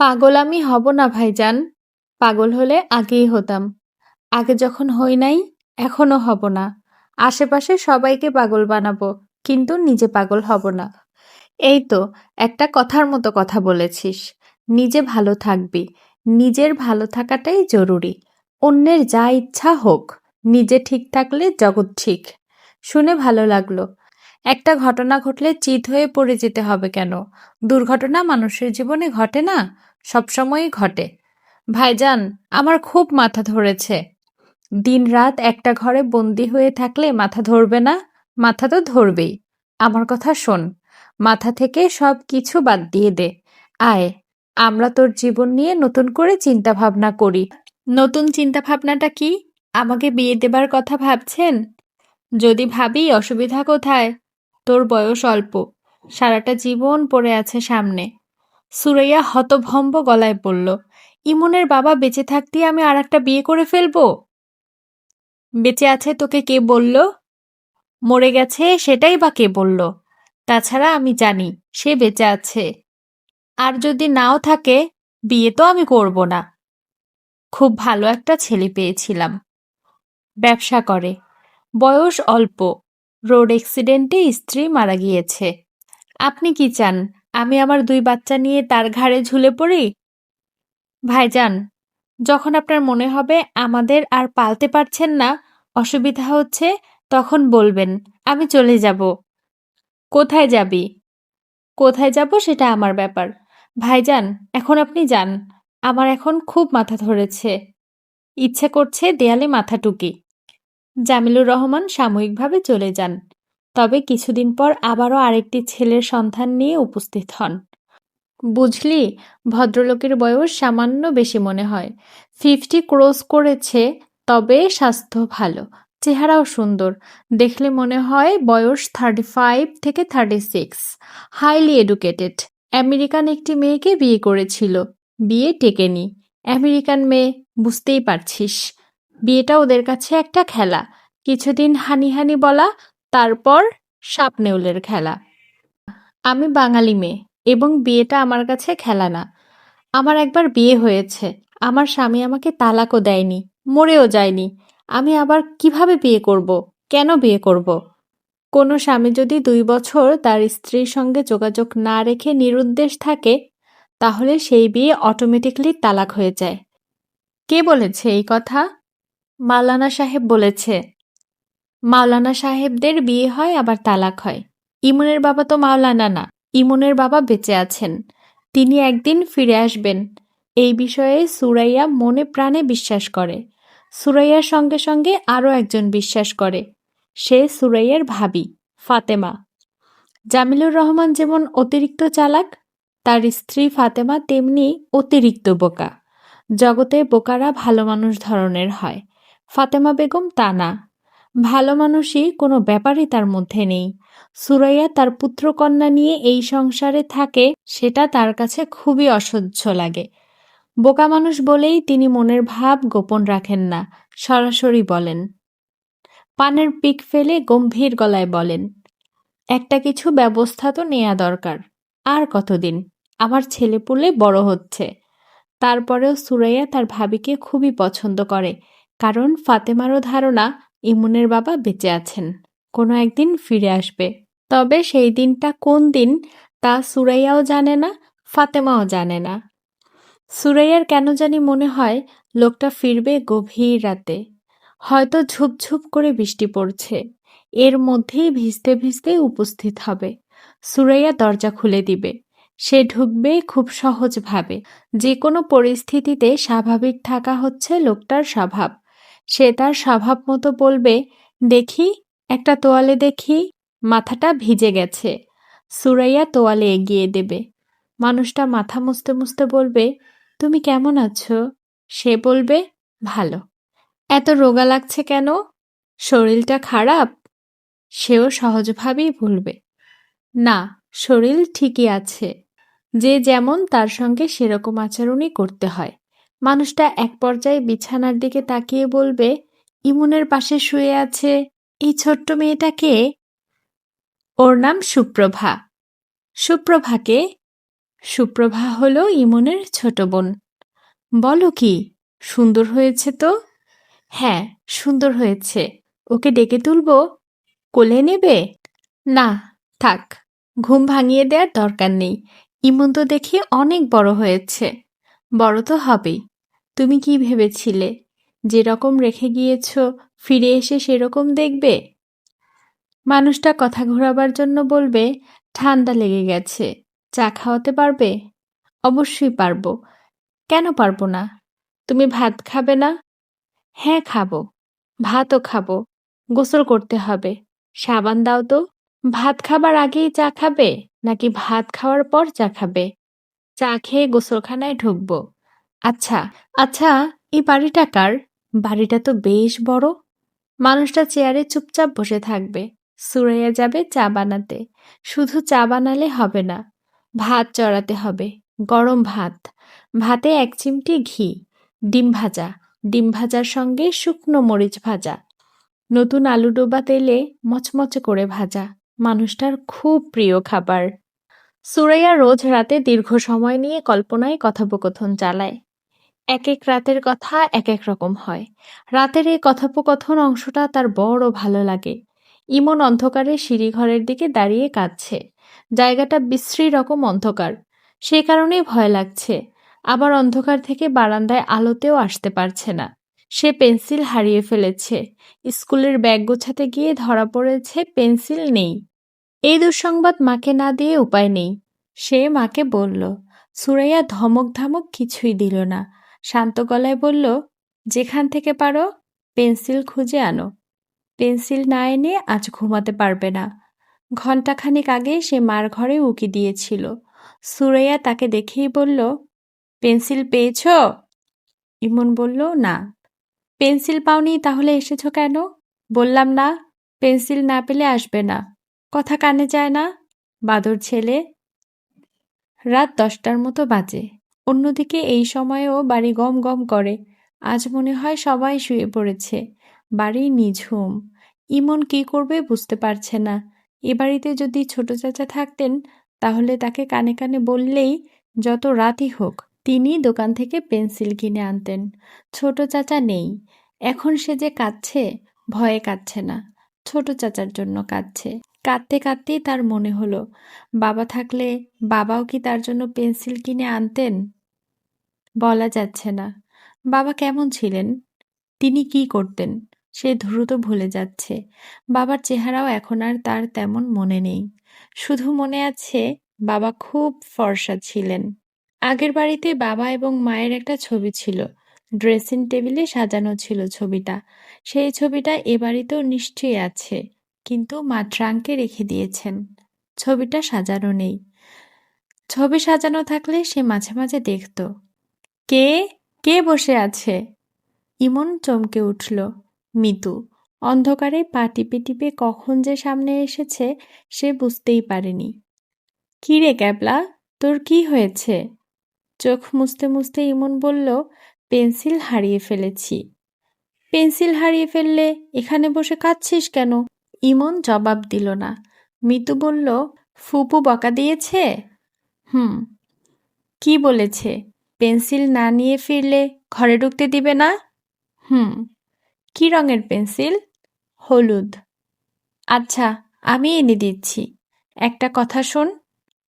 পাগল আমি হব না ভাইজান। পাগল হলে আগেই হতাম। আগে যখন হই নাই, এখনো হব না। আশেপাশে সবাইকে পাগল বানাবো, কিন্তু নিজে পাগল হব না। এই তো একটা কথার মতো কথা বলেছিস। নিজে ভালো থাকবি। নিজের ভালো থাকাটাই জরুরি। অন্যের যা ইচ্ছা হোক, নিজে ঠিক থাকলে জগৎ ঠিক। শুনে ভালো লাগলো। একটা ঘটনা ঘটলে চিত হয়ে পড়ে যেতে হবে কেন? দুর্ঘটনা মানুষের জীবনে ঘটে না, সবসময়ই ঘটে। ভাইজান, আমার খুব মাথা ধরেছে। দিনরাত একটা ঘরে বন্দি হয়ে থাকলে মাথা ধরবে না? মাথা তো ধরবেই। আমার কথা শোন, মাথা থেকে সব কিছু বাদ দিয়ে দে। আয়, আমরা তোর জীবন নিয়ে নতুন করে চিন্তা ভাবনা করি। নতুন চিন্তা ভাবনাটা কি? আমাকে বিয়ে দেবার কথা ভাবছেন? যদি ভাবি অসুবিধা কোথায়? তোর বয়স অল্প, সারাটা জীবন পড়ে আছে সামনে। সুরাইয়া হতভম্ব গলায় বলল, ইমনের বাবা বেঁচে থাকতেই আমি আর একটা বিয়ে করে ফেলবো? বেঁচে আছে তোকে কে বলল? মরে গেছে সেটাই বা কে বলল? তাছাড়া আমি জানি সে বেঁচে আছে। আর যদি নাও থাকে, বিয়ে তো আমি করব না। খুব ভালো একটা ছেলে পেয়েছিলাম। ব্যবসা করে, বয়স অল্প, রোড অ্যাক্সিডেন্টে স্ত্রী মারা গিয়েছে। আপনি কি চান আমি আমার 2 বাচ্চা নিয়ে তার ঘাড়ে ঝুলে পড়ি? ভাইজান, যখন আপনার মনে হবে আমাদের আর পালতে পারছেন না, অসুবিধা হচ্ছে, তখন বলবেন, আমি চলে যাব। কোথায় যাবি? কোথায় যাব সেটা আমার ব্যাপার। ভাইজান, এখন আপনি যান। আমার এখন খুব মাথা ধরেছে। ইচ্ছে করছে দেয়ালে মাথা টুকি। জামিলুর রহমান সাময়িকভাবে চলে যান। তবে কিছুদিন পর আবারও আরেকটি ছেলের সন্ধান নিয়ে উপস্থিত হন। বুঝলি, ভদ্রলোকের বয়স সামান্য বেশি মনে হয়। 50 ক্রস করেছে, তবে স্বাস্থ্য ভালো, চেহারাও সুন্দর। দেখলে মনে হয় বয়স 35 থেকে 36। Highly educated. আমেরিকান একটি মেয়েকে বিয়ে করেছিল। বিয়ে টেকেনি। আমেরিকান মেয়ে, বুঝতেই পারছিস। বিয়েটা ওদের কাছে একটা খেলা। কিছুদিন হানি হানি বলা, তারপর সাপ নেউলের খেলা। আমি বাঙালি মেয়ে, এবং বিয়েটা আমার কাছে খেলা না। আমার একবার বিয়ে হয়েছে। আমার স্বামী আমাকে তালাকও দেয়নি, মরেও যায়নি। আমি আবার কিভাবে বিয়ে করব? কেন বিয়ে করব? কোনো স্বামী যদি 2 বছর তার স্ত্রীর সঙ্গে যোগাযোগ না রেখে নিরুদ্দেশ থাকে, তাহলে সেই বিয়ে অটোমেটিকলি তালাক হয়ে যায়। কে বলেছে এই কথা? মাওলানা সাহেব বলেছে। মাওলানা সাহেবদের বিয়ে হয় আবার তালাক হয়। ইমনের বাবা তো মাওলানা না। ইমনের বাবা বেঁচে আছেন। তিনি একদিন ফিরে আসবেন। এই বিষয়ে সুরাইয়া মনে প্রাণে বিশ্বাস করে। সুরাইয়ার সঙ্গে সঙ্গে আরও একজন বিশ্বাস করে। সে সুরাইয়ার ভাবি, ফাতেমা। জামিলুর রহমান যেমন অতিরিক্ত চালাক, তার স্ত্রী ফাতেমা তেমনি অতিরিক্ত বোকা। জগতে বোকারা ভালো মানুষ ধরনের হয়। ফাতেমা বেগম তা না। ভালো মানুষই কোনো ব্যাপারই তার মধ্যে নেই। সুরাইয়া তার পুত্রকন্যা নিয়ে এই সংসারে থাকে, সেটা তার কাছে খুবই অসহ্য লাগে। বোকা মানুষ বলেই তিনি মনের ভাব গোপন রাখেন না, সরাসরি বলেন। পানের পিক ফেলে গম্ভীর গলায় বলেন, একটা কিছু ব্যবস্থা তো নেয়া দরকার। আর কতদিন? আমার ছেলেপুলে বড় হচ্ছে। তারপরেও সুরাইয়া তার ভাবিকে খুবই পছন্দ করে, কারণ ফাতেমারও ধারণা ইমনের বাবা বেঁচে আছেন, কোনো একদিন ফিরে আসবে। তবে সেই দিনটা কোন দিন তা সুরাইয়াও জানে না, ফাতেমাও জানে না। সুরাইয়ার কেন জানি মনে হয় লোকটা ফিরবে গভীর রাতে। হয়তো ঝুপঝুপ করে বৃষ্টি পড়ছে, এর মধ্যেই ভিজতে ভিজতে উপস্থিত হবে। সুরাইয়া দরজা খুলে দিবে। সে ঢুকবে খুব সহজভাবে। যে কোনো পরিস্থিতিতে স্বাভাবিক থাকা হচ্ছে লোকটার স্বভাব। সে তার স্বভাব মতো বলবে, দেখি, একটা তোয়ালে দেখি। মাথাটা ভিজে গেছে। সুরাইয়া তোয়ালে এগিয়ে দেবে। মানুষটা মাথা মুছতে মুছতে বলবে, তুমি কেমন আছো? সে বলবে, ভালো। এত রোগা লাগছে কেন? শরীরটা খারাপ? সেও সহজভাবেই বলবে, না, শরীর ঠিকই আছে। যে যেমন তার সঙ্গে সেরকম আচরণই করতে হয়। মানুষটা এক পর্যায়ে বিছানার দিকে তাকিয়ে বলবে, ইমনের পাশে শুয়ে আছে এই ছোট্ট মেয়েটা কে? ওর নাম সুপ্রভা। সুপ্রভাকে? সুপ্রভা হলো ইমনের ছোট বোন। বলো কি, সুন্দর হয়েছে তো? হ্যাঁ, সুন্দর হয়েছে। ওকে ডেকে তুলবো? কোলে নেবে? না, থাক, ঘুম ভাঙিয়ে দেওয়ার দরকার নেই। ইমন তো দেখি অনেক বড় হয়েছে। বড় তো হবেই। তুমি কি ভেবেছিলে, যেরকম রেখে গিয়েছ ফিরে এসে সেরকম দেখবে? মানুষটা কথা ঘোরাবার জন্য বলবে, ঠান্ডা লেগে গেছে, চা খাওয়াতে পারবে? অবশ্যই পারবো। কেন পারবো না? তুমি ভাত খাবে না? হ্যাঁ, খাবো। ভাতও খাবো। গোসল করতে হবে। সাবান দাও তো। ভাত খাবার আগেই চা খাবে, নাকি ভাত খাওয়ার পর চা খাবে? চা খেয়ে গোসলখানায় ঢুকবো। আচ্ছা, আচ্ছা, এই বাড়িটা কার? বাড়িটা তো বেশ বড়। মানুষটা চেয়ারে চুপচাপ বসে থাকবে। সুরাইয়া যাবে চা বানাতে। শুধু চা বানালে হবে না, ভাত চড়াতে হবে। গরম ভাত। ভাতে ১ চিমটি ঘি। ডিম ভাজা। ডিম ভাজার সঙ্গে শুকনো মরিচ ভাজা। নতুন আলু ডোবা তেলে মচমচে করে ভাজা। মানুষটার খুব প্রিয় খাবার। সুরাইয়া রোজ রাতে দীর্ঘ সময় নিয়ে কল্পনায় কথোপকথন চালায়। এক এক রাতের কথা এক এক রকম হয়। রাতের এই কথোপকথন অংশটা তার বড় ভালো লাগে। ইমন অন্ধকারে সিঁড়িঘরের দিকে দাঁড়িয়ে কাঁদছে। জায়গাটা বিশ্রী রকম অন্ধকার। সে কারণেই ভয় লাগছে। আবার অন্ধকার থেকে বারান্দায় আলোতেও আসতে পারছে না। সে পেন্সিল হারিয়ে ফেলেছে। স্কুলের ব্যাগ গোছাতে গিয়ে ধরা পড়েছে পেন্সিল নেই। এই দুঃসংবাদ মাকে না দিয়ে উপায় নেই। সে মাকে বলল। সুরাইয়া ধমক ধামক কিছুই দিল না। শান্ত গলায় বলল, যেখান থেকে পারো পেন্সিল খুঁজে আনো। পেন্সিল না এনে আজ ঘুমাতে পারবে না। ঘণ্টাখানিক আগে সে মার ঘরে উকি দিয়েছিল। সুরাইয়া তাকে দেখেই বলল, পেন্সিল পেয়েছ? ইমন বলল, না। পেন্সিল পাওনি তাহলে এসেছো কেন? বললাম না, পেন্সিল না পেলে আসবে না। কথা কানে যায় না? বাদর ছেলে। রাত ১০টার মতো বাজে। অন্যদিকে এই সময়েও বাড়ি গম গম করে। আজ মনে হয় সবাই শুয়ে পড়েছে। বাড়ি নিঝুম। ইমন কি করবে বুঝতে পারছে না। এ বাড়িতে যদি ছোট চাচা থাকতেন, তাহলে তাকে কানে কানে বললেই যত রাতই হোক তিনি দোকান থেকে পেন্সিল কিনে আনতেন। ছোট চাচা নেই। এখন সে যে কাঁদছে, ভয়ে কাঁদছে না, ছোট চাচার জন্য কাঁদছে। কাঁদতে কাঁদতেই তার মনে হলো, বাবা থাকলে বাবাও কি তার জন্য পেন্সিল কিনে আনতেন? বলা যাচ্ছে না। বাবা কেমন ছিলেন? তিনি কি করতেন? সে দ্রুত ভুলে যাচ্ছে। বাবার চেহারাও এখন আর তার তেমন মনে নেই। শুধু মনে আছে বাবা খুব ফর্সা ছিলেন। আগের বাড়িতে বাবা এবং মায়ের একটা ছবি ছিল। ড্রেসিং টেবিলে সাজানো ছিল ছবিটা। সেই ছবিটা এ বাড়িতেও নিশ্চয়ই আছে, কিন্তু মা ট্রাঙ্কে রেখে দিয়েছেন। ছবিটা সাজানো নেই। ছবি সাজানো থাকলে সে মাঝে মাঝে দেখত। কে কে বসে আছে? ইমন চমকে উঠল। মিতু। অন্ধকারে পা টিপে টিপে কখন যে সামনে এসেছে সে বুঝতেই পারেনি। কি রে ক্যাবলা, তোর কি হয়েছে? চোখ মুছতে মুছতে ইমন বলল, পেন্সিল হারিয়ে ফেলেছি। পেন্সিল হারিয়ে ফেললে এখানে বসে কাঁদছিস কেন? ইমন জবাব দিল না। মিতু বলল, ফুপু বকা দিয়েছে? হুম। কি বলেছে? পেন্সিল না নিয়ে ফিরলে ঘরে ঢুকতে দিবে না? হুম। কি রঙের পেন্সিল? হলুদ। আচ্ছা, আমি এনে দিচ্ছি। একটা কথা শোন,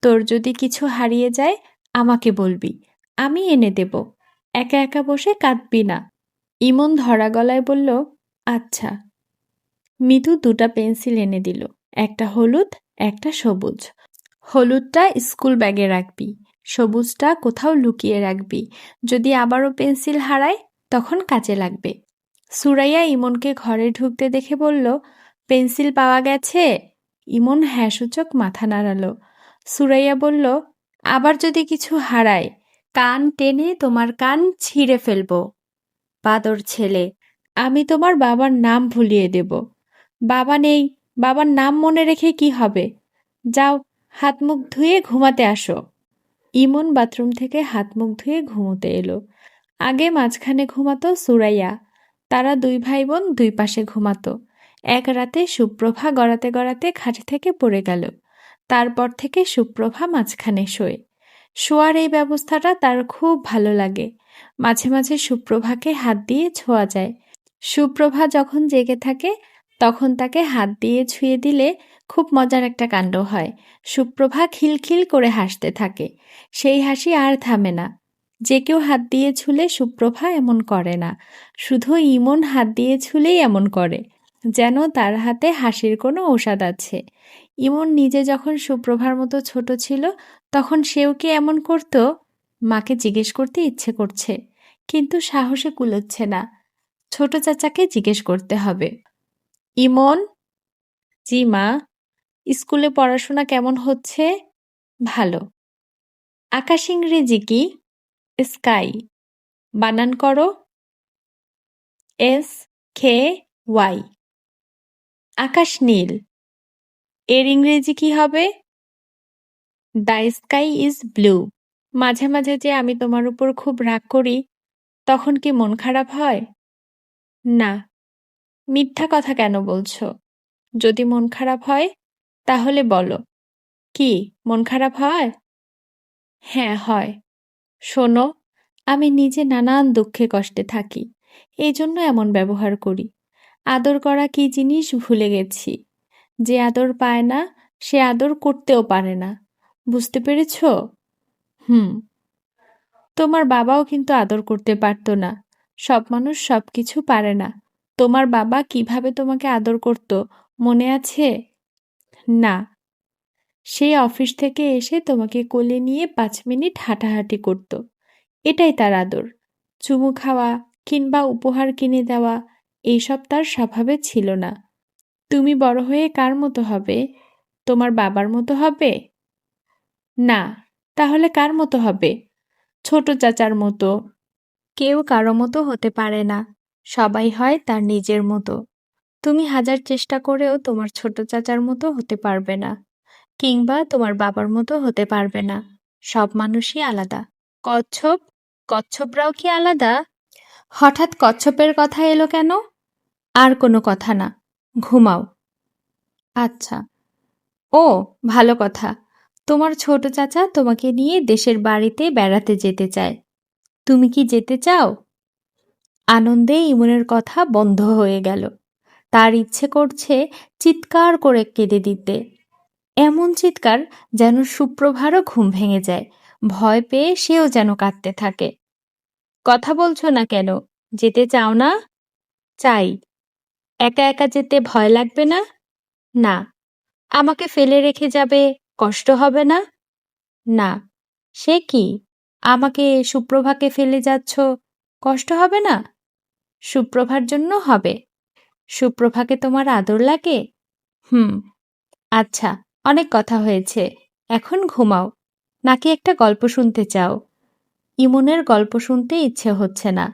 তোর যদি কিছু হারিয়ে যায় আমাকে বলবি, আমি এনে দেব। একা একা বসে কাঁদবি না। ইমন ধরা গলায় বলল, আচ্ছা। মিতু ২টা পেন্সিল এনে দিল। একটা হলুদ, একটা সবুজ। হলুদটা স্কুল ব্যাগে রাখবি, সবুজটা কোথাও লুকিয়ে রাখবি। যদি আবারও পেন্সিল হারায় তখন কাজে লাগবে। সুরাইয়া ইমনকে ঘরে ঢুকতে দেখে বলল, পেন্সিল পাওয়া গেছে? ইমন হ্যাঁ সূচক মাথা নাড়ালো। সুরাইয়া বলল, আবার যদি কিছু হারায় কান টেনে তোমার কান ছিঁড়ে ফেলবো। বাদর ছেলে, আমি তোমার বাবার নাম ভুলিয়ে দেব। বাবা নেই, বাবার নাম মনে রেখে কি হবে? যাও, হাত মুখ ধুয়ে ঘুমাতে আসো। ইমন বাথরুম থেকে হাত মুখ ধুয়ে ঘুমোতে এলো। আগে মাঝখানে ঘুমাতো সুরাইয়া। তারা ২ ভাই বোন ২ পাশে ঘুমাতো। এক রাতে সুপ্রভা গড়াতে গড়াতে খাট থেকে পড়ে গেল। তারপর থেকে সুপ্রভা মাঝখানে শোয়। শোয়ার এই ব্যবস্থাটা তার খুব ভালো লাগে। মাঝে মাঝে সুপ্রভাকে হাত দিয়ে ছোঁয়া যায়। সুপ্রভা যখন জেগে থাকে তখন তাকে হাত দিয়ে ছুঁয়ে দিলে খুব মজার একটা কাণ্ড হয়। সুপ্রভা খিলখিল করে হাসতে থাকে। সেই হাসি আর থামে না। যে কেউ হাত দিয়ে ছুলে সুপ্রভা এমন করে না, শুধু ইমন হাত দিয়ে ছুলেই এমন করে, যেন তার হাতে হাসির কোনো ঔষধ আছে। ইমন নিজে যখন সুপ্রভার মতো ছোট ছিল তখন সেও কি এমন করতো? মাকে জিজ্ঞেস করতে ইচ্ছে করছে, কিন্তু সাহসে কুলোচ্ছে না। ছোট চাচাকে জিজ্ঞেস করতে হবে। ইমন। জি মা। স্কুলে পড়াশোনা কেমন হচ্ছে? ভালো। আকাশ ইংরেজি কি? স্কাই। বানান করো। SKY। আকাশ নীল। এর ইংরেজি কি হবে? The sky is blue. মাঝে মাঝে যে আমি তোমার উপর খুব রাগ করি, তখন কি মন খারাপ হয়? না। মিথ্যা কথা কেন বলছো? যদি মন খারাপ হয় তাহলে বলো। কি মন খারাপ হয়? হ্যাঁ হয়। শোনো, আমি নিজে নানান দুঃখে কষ্টে থাকি, এই জন্য এমন ব্যবহার করি। আদর করা কি জিনিস ভুলে গেছি। যে আদর পায় না সে আদর করতেও পারে না। বুঝতে পেরেছ? হুম। তোমার বাবাও কিন্তু আদর করতে পারতো না। সব মানুষ সব কিছু পারে না। তোমার বাবা কিভাবে তোমাকে আদর করত মনে আছে? না। সে অফিস থেকে এসে তোমাকে কোলে নিয়ে 5 মিনিট হাঁটাহাঁটি করত। এটাই তার আদর। চুমু খাওয়া কিংবা উপহার কিনে দেওয়া এইসব তার স্বভাবে ছিল না। তুমি বড় হয়ে কার মতো হবে? তোমার বাবার মতো হবে? না। তাহলে কার মতো হবে? ছোট চাচার মতো। কেউ কারো মতো হতে পারে না। সবাই হয় তার নিজের মতো। তুমি হাজার চেষ্টা করেও তোমার ছোট চাচার মতো হতে পারবে না, কিংবা তোমার বাবার মতো হতে পারবে না। সব মানুষই আলাদা। কচ্ছপ? কচ্ছপরাও কি আলাদা? হঠাৎ কচ্ছপের কথা এলো কেন? আর কোনো কথা না। ঘুমাও। আচ্ছা। ও, ভালো কথা। তোমার ছোট চাচা তোমাকে নিয়ে দেশের বাড়িতে বেড়াতে যেতে চায়। তুমি কি যেতে চাও? আনন্দে ইমনের কথা বন্ধ হয়ে গেল। তার ইচ্ছে করছে চিৎকার করে কেঁদে দিতে। এমন চিৎকার যেন সুপ্রভারও ঘুম ভেঙে যায়। ভয় পেয়ে সেও যেন কাঁদতে থাকে। কথা বলছো না কেন? যেতে চাও না? চাই। একা একা যেতে ভয় লাগবে না? না। আমাকে ফেলে রেখে যাবে, কষ্ট হবে না? না। সে কি? আমাকে সুপ্রভাকে ফেলে যাচ্ছ, কষ্ট হবে না? সুপ্রভার জন্য হবে। সুপ্রভাকে তোমার আদর লাগে? হুম। আচ্ছা, অনেক কথা হয়েছে। এখন ঘুমাও। নাকি একটা গল্প শুনতে চাও? ইমনের গল্প শুনতে ইচ্ছে হচ্ছে না,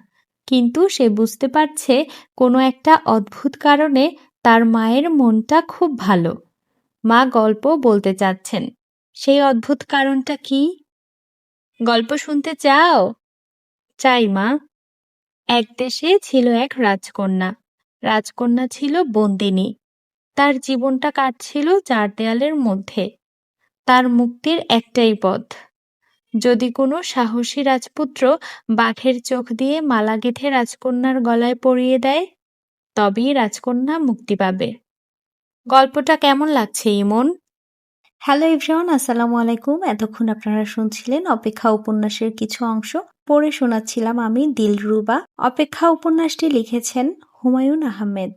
কিন্তু সে বুঝতে পারছে কোনো একটা অদ্ভুত কারণে তার মায়ের মনটা খুব ভালো। মা গল্প বলতে চাচ্ছেন। সেই অদ্ভুত কারণটা কি? গল্প শুনতে চাও? চাই মা। এক দেশে ছিল এক রাজকন্যা। রাজকন্যা ছিল বন্দিনী। তার জীবনটা কাটছিল 4 দেয়ালের মধ্যে। তার মুক্তির একটাই পথ। যদি কোনো সাহসী রাজপুত্র বাঘের চোখ দিয়ে মালা গেঁথে রাজকন্যার গলায় পরিয়ে দেয়, তবেই রাজকন্যা মুক্তি পাবে। গল্পটা কেমন লাগছে ইমন? হ্যালো এভরিওয়ান, আসসালামু আলাইকুম। এতক্ষণ আপনারা শুনছিলেন অপেক্ষা উপন্যাসের কিছু অংশ। পড়ে শোনাচ্ছিলাম আমি দিলরুবা। অপেক্ষা উপন্যাসটি লিখেছেন হুমায়ুন আহমেদ।